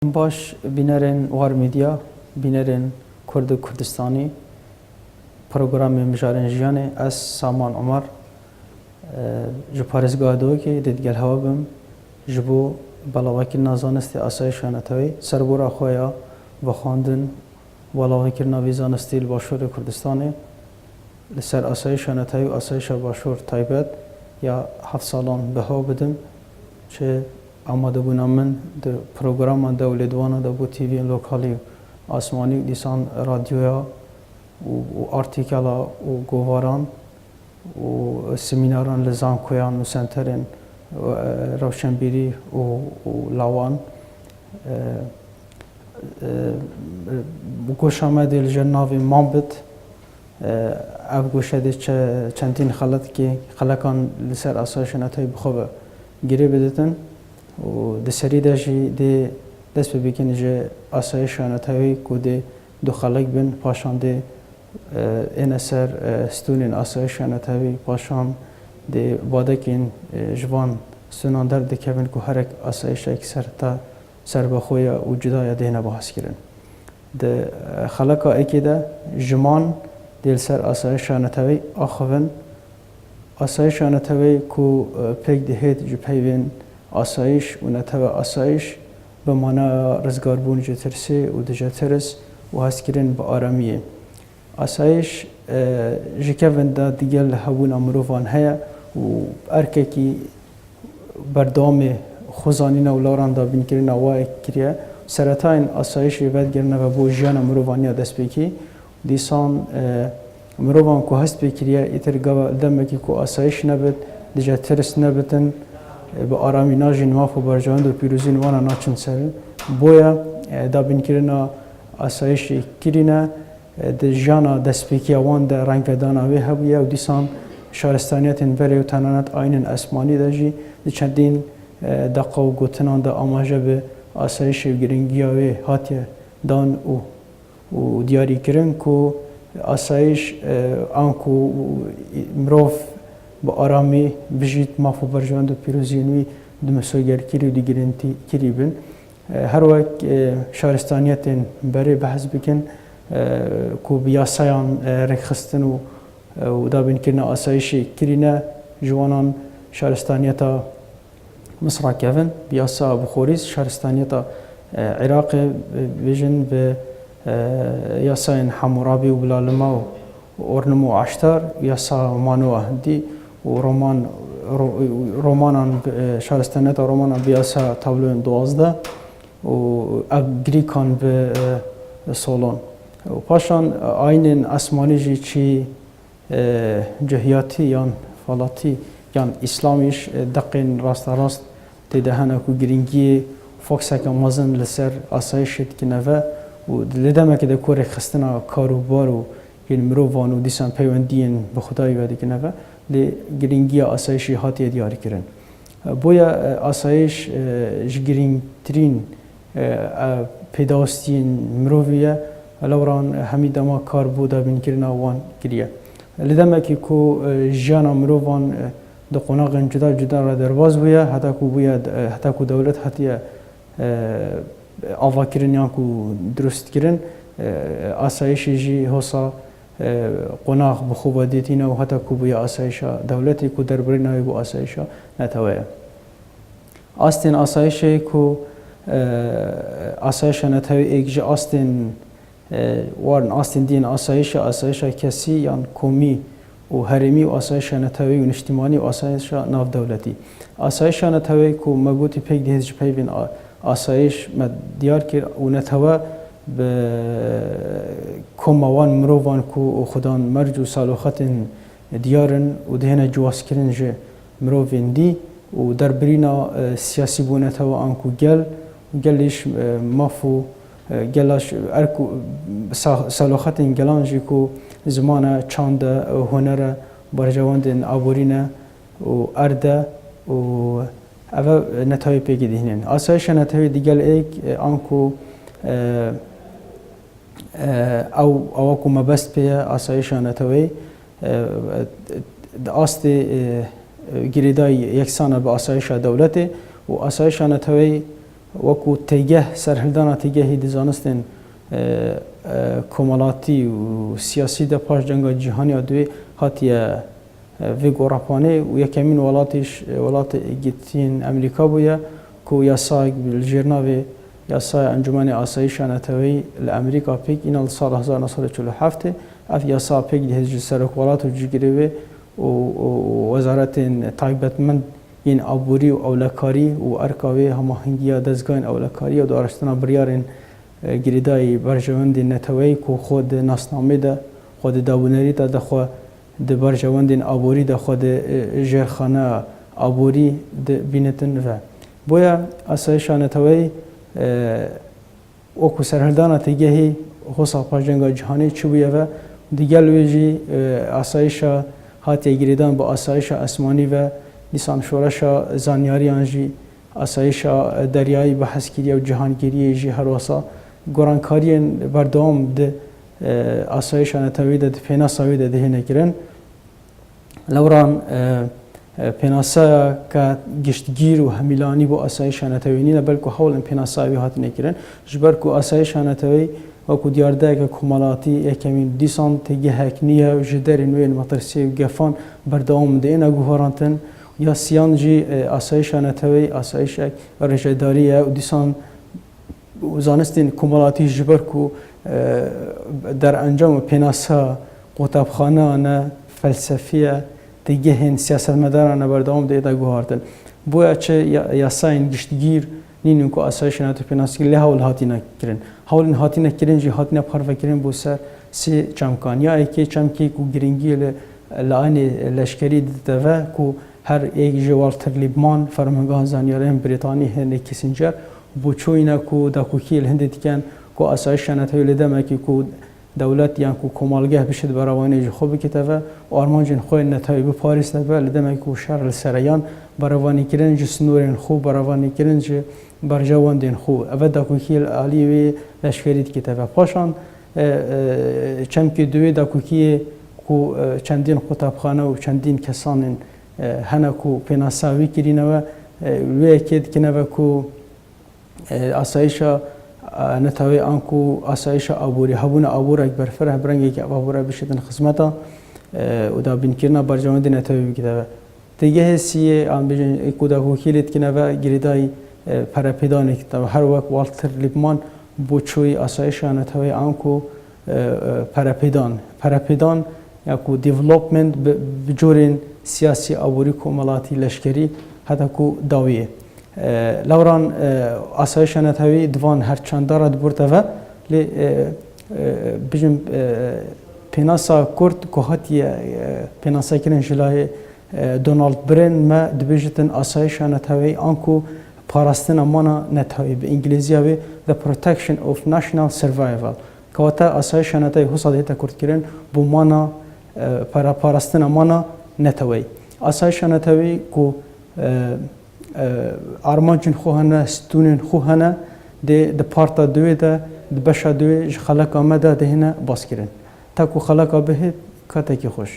باش بینرین وار میدیا بینرین کرد کردستانی پروگرام مجارن جیانه از سامان عمر جو پارزگاه دو که دیدگل هوا بم جبو بلاوکی نازانستی آسایشا نتوی سربورا خویا و خواندن بلاوکی نویزانستی باشور کردستانی لسر آسایشا نتوی و آسایشا باشور تایبت یا 7 سالان به ها بدم چه آماده بودم من در پروگرام دولتوانه در بو تیوی لوکالی آسمانی دیسان رادیویا و آرتیکلا و گواران و سمیناران لزان کویان و سنترین روشنبیری و لاوان گوش آمده الجناوی مامبت او گوشه دی چندین خلط که خلقان لسر آسایش نتای بخواه گیره بدتن و دسری داشی دی دست ببینی که آسایش نتایی کودی دو خلق بین پاشان دی این اثر ستونین آسایش نتایی پاشان دی باده که این جوان ستونان در دکبین که هر یک آسایش یک سر بخوی و جدای دی نباهس کرن دی خلقا ایکی ده جمان دیل سر آسایش نتایی آخوین آسایش نتایی که پیک دهید جو پیوین آسایش و نتوه آسایش به معنی رزگار بون جترسی و دجترس و هست کرن به آرامیه آسایش جکه ونده دیگل هبون امروفان هیا و ارکه کی بردام خوزانین و لاران دا بین کرن وای کریه سرطان آسایش بد گرنه و بو جیان امروفانی دست بکی دیسان امروفان که هست بکریه ایتر گوه دمکی که آسایش نبید دجترس نبیدن به آرامی ناجین ماف و برجاند و پیروزین وانا ناچن سر بویا دابین کرنا آسایش کرینه د جانا دسپیکی وان د رنگ دانا وی هبیه و دیسان شهرستانیت بری و تنانت آینن اسمانی داجی د چندین دقه و گوتنان دا آماجه به آسایش گرنگی وی هاتیه دان و دیاری کرن که آسایش آنکو مروف با آرامی بجید مافو برجوند و پیروزینوی دمسوگر کری و دیگرنتی کری بین هر وقت شهرستانیت بری بحث بکن کو بیاسایان رخصتن و دابین کرنا آسایش کرینه جوانان شهرستانیتا مصر کفن بیاسا بخوریز شهرستانیتا عراق بیجن به یاساین حمورابی و بلالما و اورنمو عشتار یاسا مانو هندی و رومانان شهرستانیت رومانان بیاسا تابلوین 12 و گریکان به سولون و پاشان آینین اسمانی جی چی جهیاتی یا فلاتی یا اسلامیش دقین راست دیده هنه که گرینگی فوکس که مازن لسر آسایشت که نوه و لیدمه که ده کوری خستنا کاروبار و مروفان و دیسان پیوندین به خدای ویدی که نوه لی گرینگی آسایشی هاتی دیاری کرن بویا آسایش گرینگترین پیداستین مروفیه لوران همی دما کار بودا بین کرنا وان کریه لیدمه که جانا مروفان دو قناغ جدا را درواز بویا حتی که دولت حتی آوا کرن یا که درست کرن آسایشی جی حسا قناغ بخوبه دیتینه و حتی که بویا آسایشا دولتی که در بری نوی بو آسایشا نتویه آستین آسایشی که آسایشا نتوی ایک جا وارن آستین دین آسایشا کسی یا کومی و هرمی و آسایشا نتوی و نشتیمانی و آسایشا ناف دولتی آسایشا نتوی که مگوتی پیک دیز جپی بین آسایش دیار کرد و نتوه به کموان مروان کو خدان مرج و سالوخت دیارن و دهنه جواز کرن جه مروین دی و در برینا سیاسی بونته و آنکو گلش مافو گلاش ارکو سالوخت گلان جه کو زمان چاند هنر برجواند آبورینه و ارده و اوه نتایی پیگی دهنین آسایش نتایی دیگل ایک آنکو او کو مبست پی آسایش نتوی آست گریدای یکسان به آسایش دولت و آسایش نتوی وەکو تێگەه سەرهەڵدانا تێگەهی دزانستên کۆمەڵاتی و سیاسی de paş cenga cîhaniya دوێ hatiye vê gorapanê û yekemîn welatîş welatê Yekîtiyên Emerîka bûye ku yasayek li jêr navê yasaya Encûmenê Asayîşa Neteweyî li Emerîka pêk îna li sala 1947 ev yasa pêk dihêz ji serokwelat û cîgirêvê û wezaretên taybetmend yên aborî û ewlekarî û erka wê hemahengiya dezgahên ewlekarî û araştina biryarên girêdayî berjewendên neteweyî ku xwe di nasnamê de xwe di dabûnerî de xwe di berjewendên aborî de xwe di jêrxaneya aborî bînitin ve boya asayîşa neteweyî wekû serhildana têgehê hosa paşcenga cîhanê çibûye ve di gel wê jî asayîşa hatiye girêdan bi asayîşa esmanî ve dîsan şoreşa zanyariyan jî asayîşa deryayî bi hezkiriya û cîhangiriyê jî her wasa gorankariyên berdewam di asayîşa neteweyî de di pênasa wê de dihêne kirin lewran pênasaya giştgîr û hemîlanî bo asayîşa neteweyî nîne belku hewlên pênasaya wê hatine kirin ji ber ku asayîşa neteweyî wekû diyardayeke komelatî yekemîn dîsan têgehek niye ji derên wê metirsiyê û gefan berdewam dihêne guharantin ya siyan jî asayîşa neteweyî asayîşek rêjedarî ye û dîsan zanistên komelatî ji ber ku derencama pênasa qotebxaneyan e felsefiye têgehên siyasetmedaran e berdewam dihêne guhartin boya çi yasayên giştgîr nînin ku asayîşa neteweyî pênasî lê hewl hatine kirin hewlên hatine kirin jî hatine parvekirin bo ser sê çemkan ya êkê çemkê ku giringiyê li anê leşkerî dide ve ku her êk ji Walter Lippmann fermangeha zanyaryên Brîtanî Henry Kissinger bo çoyîne ku dakûkiyê li Hindê dikin ku asayîşa neteweyî li demekî ku dewlet yan ku komalgeh bişe di beravanê jî xwe bikete ve û armancên xwe neteweyî biparîste be li demekî ku şer li sereyan beravanîkirin ji snorên xwe beravanîkirin ji berjewendên xwe ev dakûkiyê li aliyê wê leşkerî dikete ve paşan çemkê divê dakûkiyê ku çendîn qotebxane û çendîn kesanên hene ku pênasa wî kirîne ve wê yekê dikine ve ku asayîşa neteweyî an ku asayîşa aborî hebûna aborek berfireh bi rengekî ev abore bişitin xizmeta û dabînkirina berjewendê neteweyî bikete ve têgehê sîyê an bêjin ku dakûkiyê lê dikine ve girêdayî perepêdanê dikine ve her wek Walter Lippmann bo çoyî asayîşa neteweyî an ku perepêdan ya ku development bi corên siyasî aborî komelatî leşkerî heta ku dawî ye lewran asayîşa neteweyî divan her çandara diborte ve lê bijim pênasa Kurd ku hatiye pênasakirin ji layê Donald Brên me dibêjitin asayîşa neteweyî an ku parastina mana neteweyî bi îngilîziya wê the protection of national survival kewata asayîşa neteweyî hosa dihête kurdkirin bu mana parastina mana neteweyî asayîşa neteweyî ku armancên xwe hene stûnên xwe hene dê di parta divê de di beşa divê ji xeleka me de dihêne baskirin te ku xeleka bihê katekî xweş